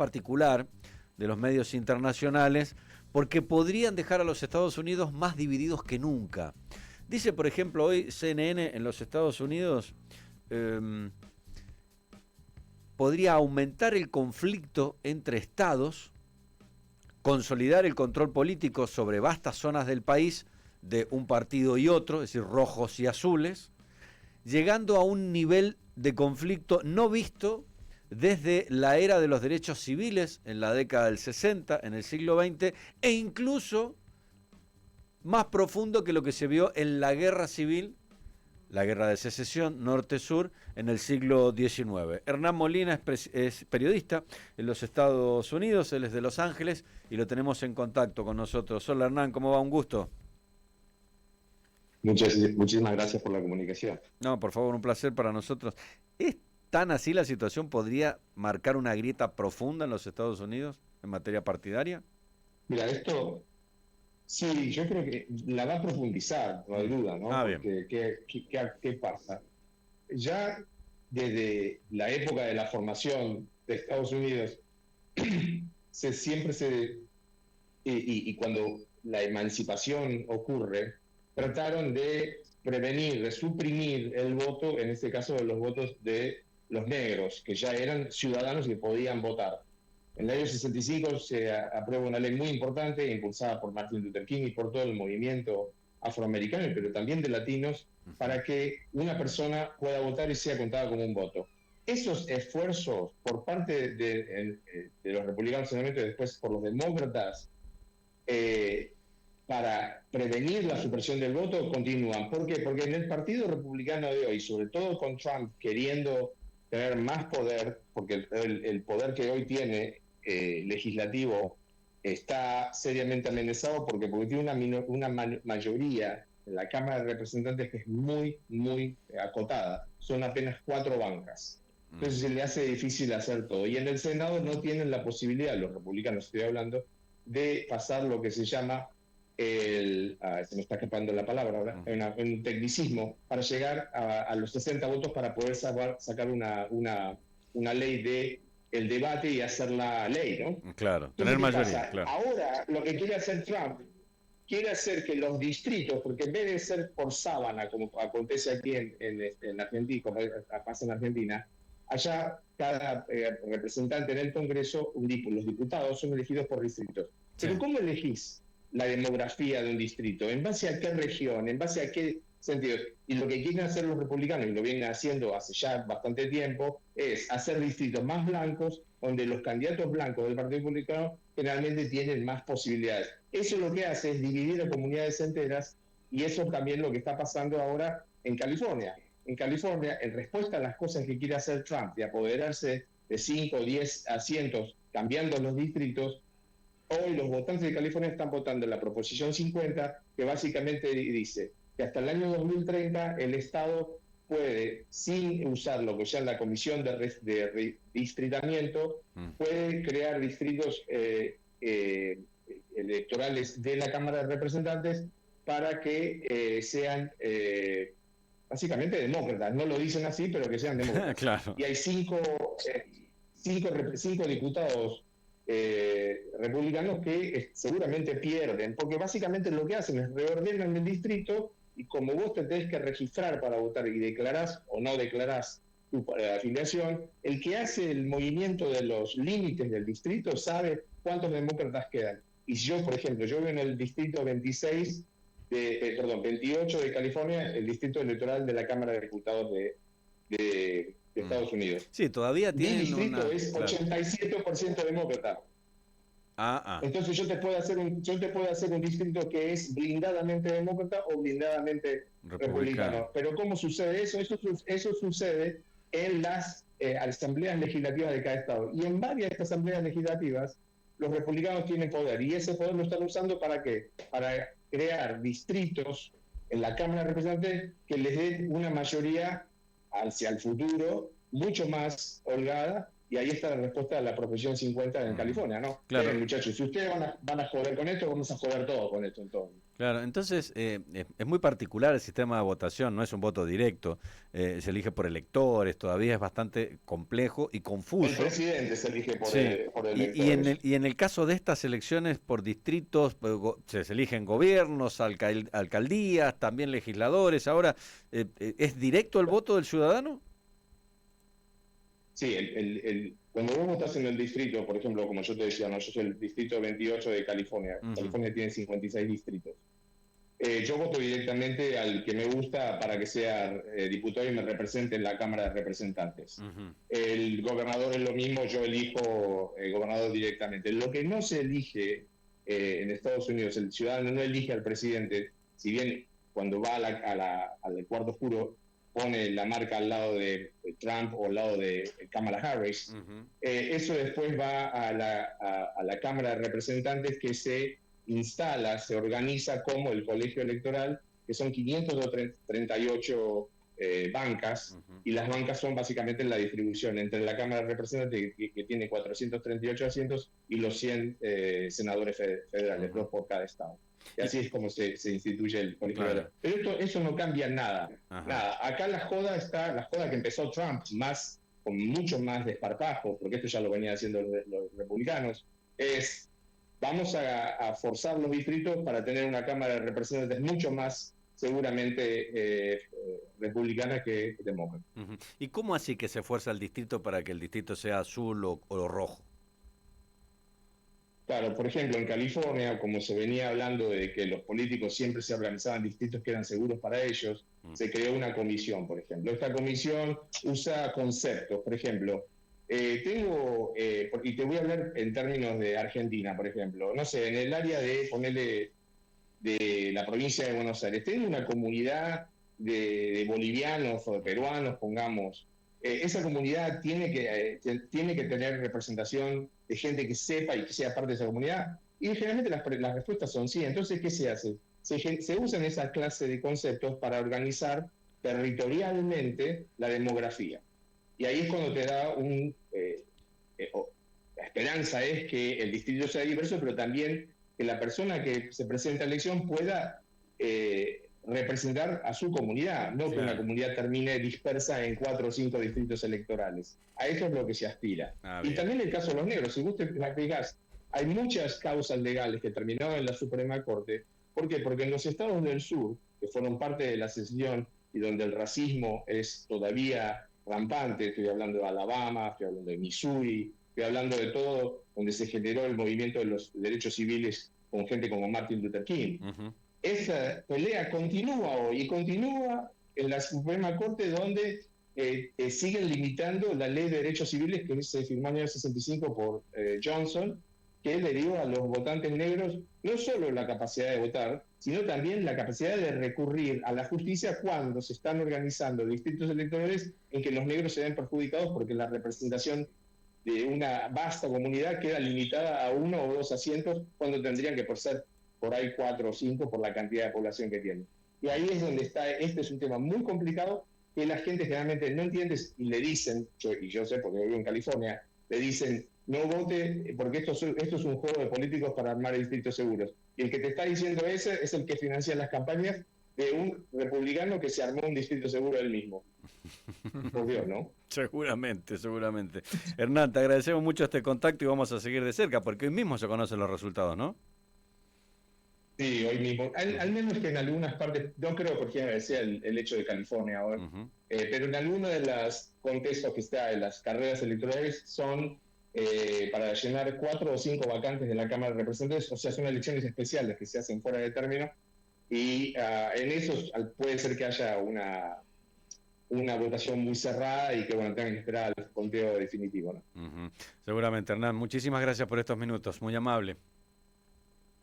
particular de los medios internacionales, porque podrían dejar a los Estados Unidos más divididos que nunca. Dice, por ejemplo, hoy CNN en los Estados Unidos, podría aumentar el conflicto entre estados, consolidar el control político sobre vastas zonas del país de un partido y otro, es decir, rojos y azules, llegando a un nivel de conflicto no visto desde la era de los derechos civiles en la década del 60, en el siglo XX, e incluso más profundo que lo que se vio en la guerra civil, la guerra de secesión norte-sur, en el siglo XIX. Hernán Molina es periodista en los Estados Unidos, él es de Los Ángeles y lo tenemos en contacto con nosotros. Hola Hernán, ¿cómo va? Un gusto. Muchísimas gracias por la comunicación. No, por favor, un placer para nosotros. ¿Es tan así la situación? ¿Podría marcar una grieta profunda en los Estados Unidos en materia partidaria? Mira, esto sí, yo creo que la va a profundizar, no hay duda, ¿no? Bien. Porque, ¿qué pasa? Ya desde la época de la formación de Estados Unidos, y cuando la emancipación ocurre, trataron de prevenir, de suprimir el voto, en este caso de los votos de los negros, que ya eran ciudadanos y podían votar. En el año 65 se aprueba una ley muy importante, impulsada por Martin Luther King y por todo el movimiento afroamericano, pero también de latinos, para que una persona pueda votar y sea contada como un voto. Esos esfuerzos por parte de los republicanos, y después por los demócratas, para prevenir la supresión del voto, continúan. ¿Por qué? Porque en el Partido Republicano de hoy, sobre todo con Trump queriendo tener más poder, porque el poder que hoy tiene legislativo está seriamente amenazado porque tiene una mayoría en la Cámara de Representantes que es muy, muy acotada. Son apenas 4 bancas. Entonces se le hace difícil hacer todo. Y en el Senado no tienen la posibilidad, los republicanos estoy hablando, de pasar lo que se llama se me está escapando la palabra ahora, un tecnicismo, para llegar a los 60 votos para poder sacar una ley de el debate y hacer la ley, ¿no? Claro, tener mayoría, claro. Ahora, lo que quiere hacer Trump, quiere hacer que los distritos, porque en vez de ser por sábana, como acontece aquí en Argentina, como pasa en Argentina, allá cada representante en el Congreso, los diputados son elegidos por distritos. Pero ¿cómo elegís la demografía de un distrito? ¿En base a qué región? ¿En base a qué sentido? Y lo que quieren hacer los republicanos, y lo vienen haciendo hace ya bastante tiempo, es hacer distritos más blancos, donde los candidatos blancos del Partido Republicano generalmente tienen más posibilidades. Eso lo que hace es dividir a comunidades enteras, y eso también es lo que está pasando ahora en California. En California, en respuesta a las cosas que quiere hacer Trump, de apoderarse de 5 o 10 asientos cambiando los distritos, hoy los votantes de California están votando en la Proposición 50, que básicamente dice que hasta el año 2030 el Estado puede, sin usar lo que sea la Comisión de Redistritamiento, puede crear distritos electorales de la Cámara de Representantes para que sean básicamente demócratas. No lo dicen así, pero que sean demócratas. Claro. Y hay cinco diputados republicanos que seguramente pierden, porque básicamente lo que hacen es reordenan el distrito, y como vos te tenés que registrar para votar y declarás o no declarás tu afiliación, el que hace el movimiento de los límites del distrito sabe cuántos demócratas quedan. Y si yo, por ejemplo, yo vivo en el distrito 28 de California, el distrito electoral de la Cámara de Diputados de Estados Unidos. Sí, todavía tienen mi distrito es 87% demócrata. Entonces yo te puedo hacer un distrito que es blindadamente demócrata o blindadamente republicano. Pero ¿cómo sucede eso? Eso sucede en las asambleas legislativas de cada estado. Y en varias de estas asambleas legislativas los republicanos tienen poder. Y ese poder lo están usando ¿para qué? Para crear distritos en la Cámara de Representantes que les den una mayoría hacia el futuro mucho más holgada Y ahí está la respuesta a la Proposición 50 en California, ¿no? Claro. Muchachos, si ustedes van a joder con esto, vamos a joder todos con esto entonces. Claro, entonces es muy particular el sistema de votación, no es un voto directo, se elige por electores, todavía es bastante complejo y El confuso. presidente se elige Sí, por y en electores. el caso de estas elecciones por distritos, pues, se eligen gobiernos, alcaldías, también legisladores. Ahora, ¿es directo el voto del ciudadano? Sí, cuando vos votás en el distrito, por ejemplo, como yo te decía, ¿no? Yo soy el distrito 28 de California. Ujú, California tiene 56 distritos. Yo voto directamente al que me gusta para que sea diputado y me represente en la Cámara de Representantes. ujú, El gobernador es lo mismo, yo elijo gobernador directamente. Lo que no se elige en Estados Unidos, el ciudadano no elige al presidente, si bien cuando va al cuarto oscuro pone la marca al lado de Trump o al lado de Kamala Harris, ujú, eso después va a la Cámara de Representantes que se instala, se organiza como el colegio electoral, que son 538 bancas, ujú, y las bancas son básicamente la distribución entre la Cámara de Representantes, que tiene 438 asientos, y los 100 senadores federales, ujú. dos por cada estado. Y Y, así es como se instituye el colegio claro, electoral. Pero eso no cambia nada. ajá. Nada. Acá la joda que empezó Trump, más con mucho más desparpajo, porque esto ya lo venían haciendo los republicanos, es vamos a forzar los distritos para tener una Cámara de Representantes mucho más seguramente republicana que demócrata. Ujú. ¿Y cómo así que se fuerza el distrito para que el distrito sea azul o rojo? Claro, por ejemplo, en California, como se venía hablando de que los políticos siempre se organizaban en distritos que eran seguros para ellos, Mm, se creó una comisión, por ejemplo. Esta comisión usa conceptos, por ejemplo, y te voy a hablar en términos de Argentina, por ejemplo, no sé, en el área de ponerle de la provincia de Buenos Aires. Tiene una comunidad de bolivianos o de peruanos, pongamos. Esa comunidad tiene que tener representación de gente que sepa y que sea parte de esa comunidad. Y generalmente las respuestas son sí. Entonces, ¿qué se hace? Se usan esa clase de conceptos para organizar territorialmente la demografía. Y ahí es cuando te da eh, la esperanza es que el distrito sea diverso, pero también que la persona que se presenta a la elección pueda representar a su comunidad, no que una claro. comunidad termine dispersa en 4 o 5 distritos electorales. A eso es lo que se aspira. Ah, Y bien. también el caso de los negros, si vos te fijas, hay muchas causas legales que terminaron en la Suprema Corte. ¿Por qué? Porque en los estados del sur, que fueron parte de la secesión y donde el racismo es todavía rampante, estoy hablando de Alabama, estoy hablando de Missouri, estoy hablando de todo donde se generó el movimiento de los derechos civiles con gente como Martin Luther King. Ujú, Esa pelea continúa hoy y continúa en la Suprema Corte donde siguen limitando la ley de derechos civiles que se firmó en el 65 por Johnson, que le dio a los votantes negros no solo la capacidad de votar, sino también la capacidad de recurrir a la justicia cuando se están organizando distritos electorales en que los negros se ven perjudicados porque la representación de una vasta comunidad queda limitada a 1 o 2 asientos cuando tendrían que por ser por ahí 4 o 5 por la cantidad de población que tienen. Y ahí es donde está, este es un tema muy complicado que la gente generalmente no entiende y le dicen, y yo sé porque vivo en California, le dicen no vote porque esto es un juego de políticos para armar distritos seguros. Y el que te está diciendo ese es el que financia las campañas de un republicano que se armó un distrito seguro él mismo. Por Dios, ¿no? Seguramente, seguramente. Hernán, te agradecemos mucho este contacto y vamos a seguir de cerca, porque hoy mismo se conocen los resultados, ¿no? Sí, hoy mismo. Al Ujú, menos que en algunas partes, no creo porque sea el hecho de California ahora, ujú. pero en algunos de los contextos que está en las carreras electorales son para llenar 4 o 5 vacantes de la Cámara de Representantes, o sea, son elecciones especiales que se hacen fuera de término, y en esos puede ser que haya una votación muy cerrada y que, bueno, tengan que esperar al conteo definitivo, ¿no? Ujú. Seguramente, Hernán. Muchísimas gracias por estos minutos. Muy amable.